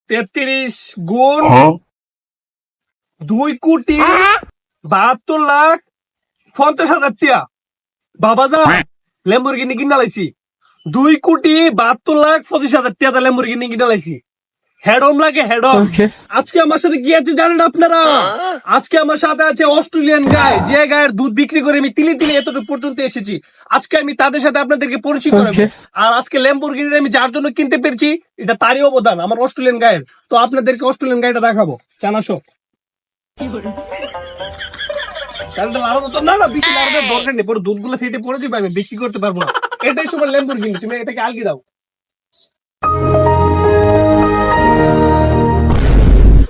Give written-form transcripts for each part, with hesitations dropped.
33 গুণ 2,72,50,50,000 টাকা। বাবা যা ল্যাম্বরগিনি কিনা লাইছি। 2,72,25,000 টাকা ল্যাম্বরগিনি কিনা লাইছি। হেডম লাগে হেডম। আজকে আমার সাথে কি আছে জানেন আপনারা? আজকে আমার সাথে আছে অস্ট্রেলিয়ান গায়, যে গায়ের দুধ বিক্রি করে আমি তিলে তিলে এতটুকু পর্যন্ত এসেছি। আজকে আমি তাদের সাথে আপনাদেরকে পরিচয় করাবো। আর আজকে ল্যাম্বরগিনি আমি যার জন্য কিনতে পেরেছি, এটা তারই অবদান, আমার অস্ট্রেলিয়ান গায়ের। তো আপনাদেরকে অস্ট্রেলিয়ান গাড়িটা দেখাবো, জানাসো। না না, বেশি লাড়ানোর দরকার নেই, পরে দুধগুলো থেকে পড়ে যাবে, আমি বিক্রি করতে পারবো না। এটাই সময় ল্যাম্বরগিনি, তুমি এটাকে আলগি দাও।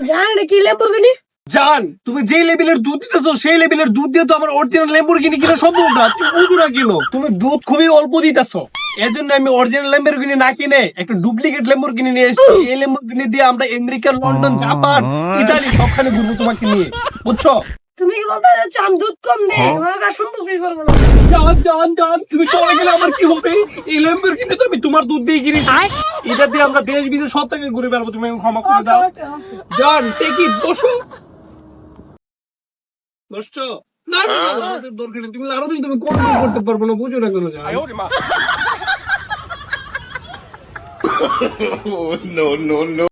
জানেন কি ল্যাম্বরগিনি? জান, তুমি যে লেভেলের দুধ দিতেছো সেই লেভেলের দুধ দিয়ে তো আমার অরিজিনাল ল্যাম্বরগিনি কিনা সম্ভব না। তুমি বুঝো না কেন? তুমি দুধ খুবই অল্প দিতেছো। এজন্য আমি অরিজিনাল ল্যাম্বরগিনি না কিনে একটা ডুপ্লিকেট ল্যাম্বরগিনি নিয়ে এসেছি। এই ল্যাম্বরগিনি দিয়ে আমরা আমেরিকা, লন্ডন, জাপান, ইতালি সবখানে ঘুরবো তোমাকে নিয়ে, বুঝছো? তুমি কি বলতে চাচ্ছ আমি দুধ কম দিই? তোমার কাছে সম্ভব কি করবো না? জান জান জান, তুমি চলে গেলে আমার কি হবে? এই ল্যাম্বরগিনি তো আমি তোমার দুধ দিয়ে কিনেছি। এটা দিয়ে আমরা দেশ বিদেশ সব থেকে ঘুরে বেড়াবো, তুমি আমাকে ক্ষমা করে দাও। জান, টেকি বসো। বসছো? না না না, আমাদের দরকার নেই। তুমি লাড়ো দিলে তুমি কন্ট্রোল করতে পারবো না, বুঝো না কেন? জান, No, no, no.